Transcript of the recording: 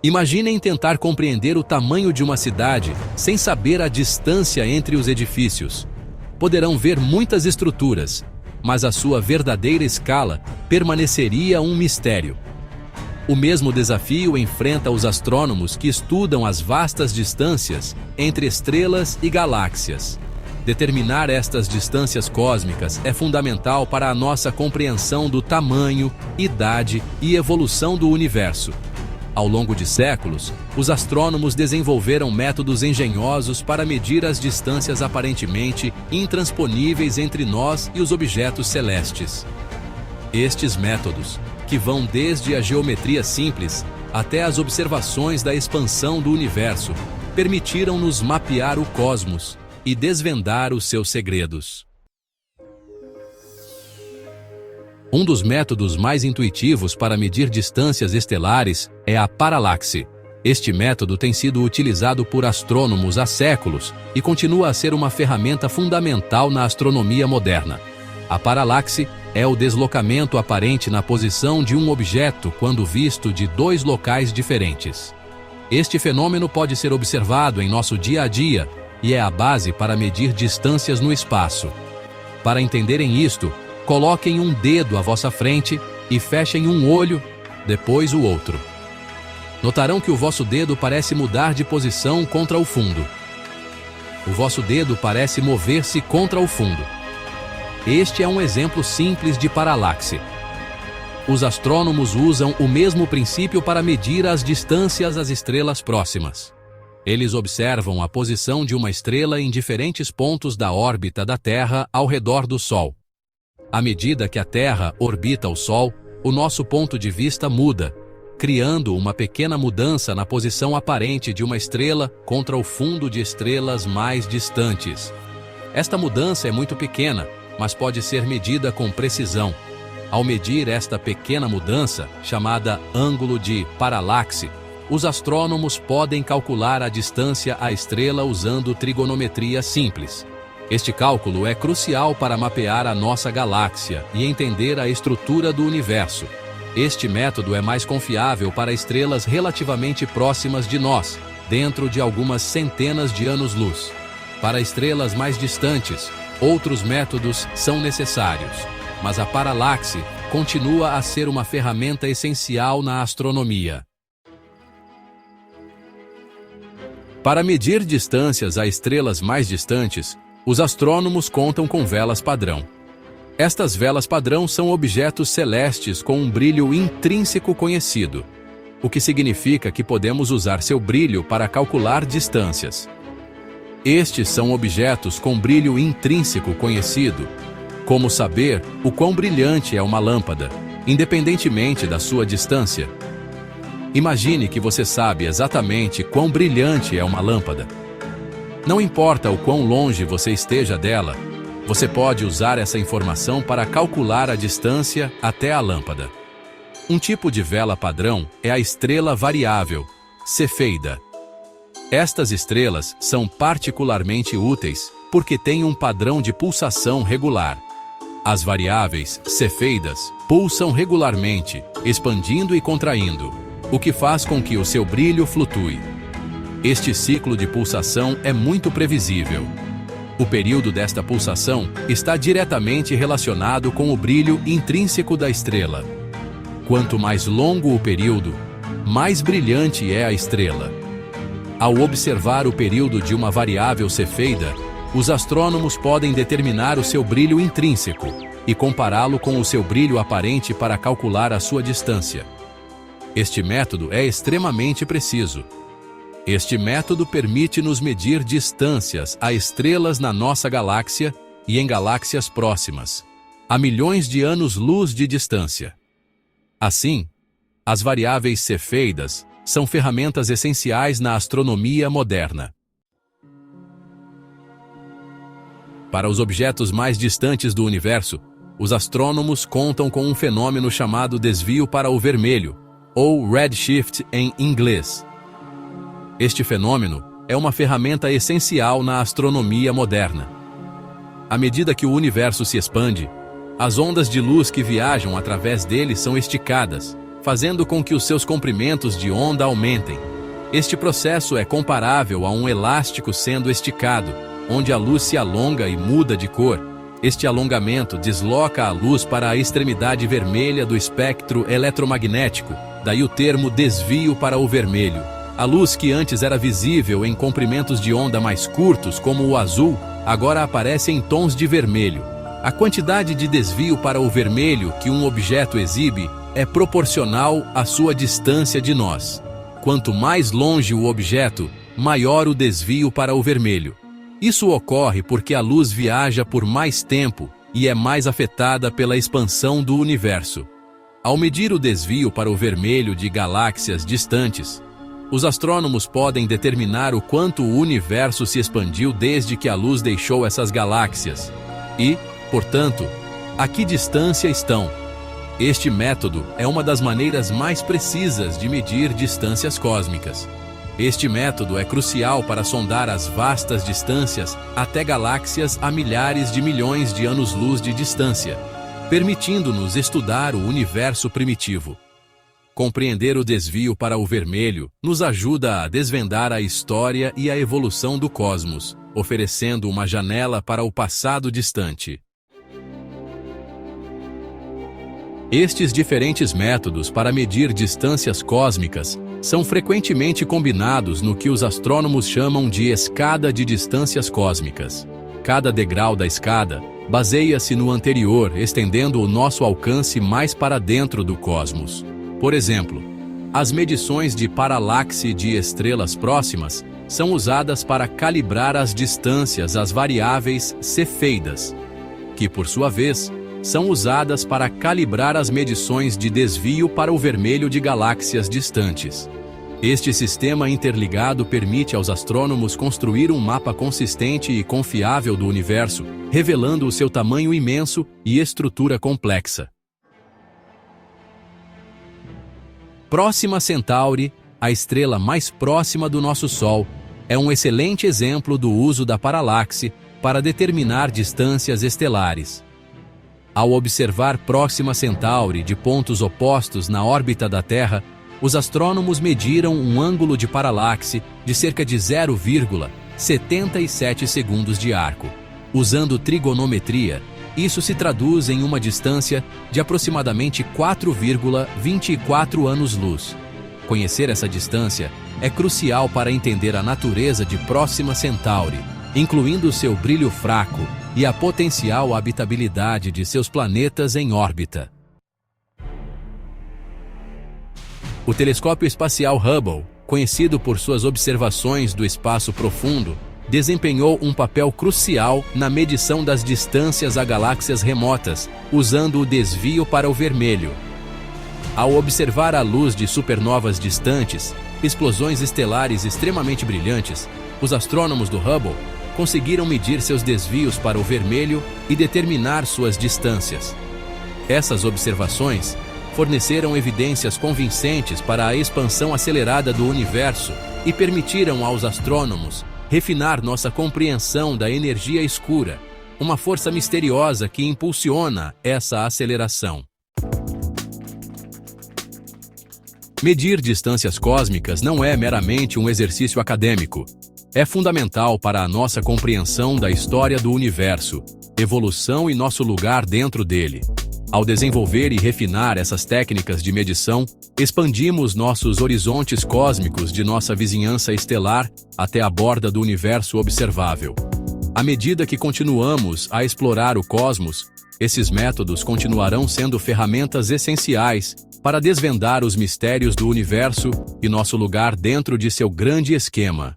Imaginem tentar compreender o tamanho de uma cidade sem saber a distância entre os edifícios. Poderão ver muitas estruturas, mas a sua verdadeira escala permaneceria um mistério. O mesmo desafio enfrenta os astrônomos que estudam as vastas distâncias entre estrelas e galáxias. Determinar estas distâncias cósmicas é fundamental para a nossa compreensão do tamanho, idade e evolução do universo. Ao longo de séculos, os astrônomos desenvolveram métodos engenhosos para medir as distâncias aparentemente intransponíveis entre nós e os objetos celestes. Estes métodos, que vão desde a geometria simples até as observações da expansão do universo, permitiram-nos mapear o cosmos e desvendar os seus segredos. Um dos métodos mais intuitivos para medir distâncias estelares é a paralaxe. Este método tem sido utilizado por astrônomos há séculos e continua a ser uma ferramenta fundamental na astronomia moderna. A paralaxe é o deslocamento aparente na posição de um objeto quando visto de dois locais diferentes. Este fenômeno pode ser observado em nosso dia a dia e é a base para medir distâncias no espaço. Para entenderem isto, coloquem um dedo à vossa frente e fechem um olho, depois o outro. Notarão que o vosso dedo parece mudar de posição contra o fundo. O vosso dedo parece mover-se contra o fundo. Este é um exemplo simples de paralaxe. Os astrônomos usam o mesmo princípio para medir as distâncias às estrelas próximas. Eles observam a posição de uma estrela em diferentes pontos da órbita da Terra ao redor do Sol. À medida que a Terra orbita o Sol, o nosso ponto de vista muda, criando uma pequena mudança na posição aparente de uma estrela contra o fundo de estrelas mais distantes. Esta mudança é muito pequena, mas pode ser medida com precisão. Ao medir esta pequena mudança, chamada ângulo de paralaxe, os astrônomos podem calcular a distância à estrela usando trigonometria simples. Este cálculo é crucial para mapear a nossa galáxia e entender a estrutura do universo. Este método é mais confiável para estrelas relativamente próximas de nós, dentro de algumas centenas de anos-luz. Para estrelas mais distantes, outros métodos são necessários, mas a paralaxe continua a ser uma ferramenta essencial na astronomia. Para medir distâncias a estrelas mais distantes, os astrônomos contam com velas padrão. Estas velas padrão são objetos celestes com um brilho intrínseco conhecido, o que significa que podemos usar seu brilho para calcular distâncias. Estes são objetos com brilho intrínseco conhecido, como saber o quão brilhante é uma lâmpada, independentemente da sua distância. Imagine que você sabe exatamente quão brilhante é uma lâmpada. Não importa o quão longe você esteja dela, você pode usar essa informação para calcular a distância até a lâmpada. Um tipo de vela padrão é a estrela variável, cefeida. Estas estrelas são particularmente úteis porque têm um padrão de pulsação regular. As variáveis cefeidas pulsam regularmente, expandindo e contraindo, o que faz com que o seu brilho flutue. Este ciclo de pulsação é muito previsível. O período desta pulsação está diretamente relacionado com o brilho intrínseco da estrela. Quanto mais longo o período, mais brilhante é a estrela. Ao observar o período de uma variável cefeida, os astrônomos podem determinar o seu brilho intrínseco e compará-lo com o seu brilho aparente para calcular a sua distância. Este método é extremamente preciso. Este método permite-nos medir distâncias a estrelas na nossa galáxia e em galáxias próximas, a milhões de anos-luz de distância. Assim, as variáveis cefeidas são ferramentas essenciais na astronomia moderna. Para os objetos mais distantes do universo, os astrônomos contam com um fenômeno chamado desvio para o vermelho, ou redshift em inglês. Este fenômeno é uma ferramenta essencial na astronomia moderna. À medida que o universo se expande, as ondas de luz que viajam através dele são esticadas, fazendo com que os seus comprimentos de onda aumentem. Este processo é comparável a um elástico sendo esticado, onde a luz se alonga e muda de cor. Este alongamento desloca a luz para a extremidade vermelha do espectro eletromagnético, daí o termo desvio para o vermelho. A luz que antes era visível em comprimentos de onda mais curtos, como o azul, agora aparece em tons de vermelho. A quantidade de desvio para o vermelho que um objeto exibe é proporcional à sua distância de nós. Quanto mais longe o objeto, maior o desvio para o vermelho. Isso ocorre porque a luz viaja por mais tempo e é mais afetada pela expansão do universo. Ao medir o desvio para o vermelho de galáxias distantes, os astrônomos podem determinar o quanto o universo se expandiu desde que a luz deixou essas galáxias e, portanto, a que distância estão. Este método é uma das maneiras mais precisas de medir distâncias cósmicas. Este método é crucial para sondar as vastas distâncias até galáxias a milhares de milhões de anos-luz de distância, permitindo-nos estudar o universo primitivo. Compreender o desvio para o vermelho nos ajuda a desvendar a história e a evolução do cosmos, oferecendo uma janela para o passado distante. Estes diferentes métodos para medir distâncias cósmicas são frequentemente combinados no que os astrônomos chamam de escada de distâncias cósmicas. Cada degrau da escada baseia-se no anterior, estendendo o nosso alcance mais para dentro do cosmos. Por exemplo, as medições de paralaxe de estrelas próximas são usadas para calibrar as distâncias às variáveis cefeidas, que, por sua vez, são usadas para calibrar as medições de desvio para o vermelho de galáxias distantes. Este sistema interligado permite aos astrônomos construir um mapa consistente e confiável do universo, revelando o seu tamanho imenso e estrutura complexa. Próxima Centauri, a estrela mais próxima do nosso Sol, é um excelente exemplo do uso da paralaxe para determinar distâncias estelares. Ao observar Próxima Centauri de pontos opostos na órbita da Terra, os astrônomos mediram um ângulo de paralaxe de cerca de 0,77 segundos de arco. Usando trigonometria, isso se traduz em uma distância de aproximadamente 4,24 anos-luz. Conhecer essa distância é crucial para entender a natureza de Próxima Centauri, incluindo seu brilho fraco e a potencial habitabilidade de seus planetas em órbita. O telescópio espacial Hubble, conhecido por suas observações do espaço profundo, desempenhou um papel crucial na medição das distâncias a galáxias remotas, usando o desvio para o vermelho. Ao observar a luz de supernovas distantes, explosões estelares extremamente brilhantes, os astrônomos do Hubble conseguiram medir seus desvios para o vermelho e determinar suas distâncias. Essas observações forneceram evidências convincentes para a expansão acelerada do universo e permitiram aos astrônomos refinar nossa compreensão da energia escura, uma força misteriosa que impulsiona essa aceleração. Medir distâncias cósmicas não é meramente um exercício acadêmico. É fundamental para a nossa compreensão da história do universo, evolução e nosso lugar dentro dele. Ao desenvolver e refinar essas técnicas de medição, expandimos nossos horizontes cósmicos de nossa vizinhança estelar até a borda do universo observável. À medida que continuamos a explorar o cosmos, esses métodos continuarão sendo ferramentas essenciais para desvendar os mistérios do universo e nosso lugar dentro de seu grande esquema.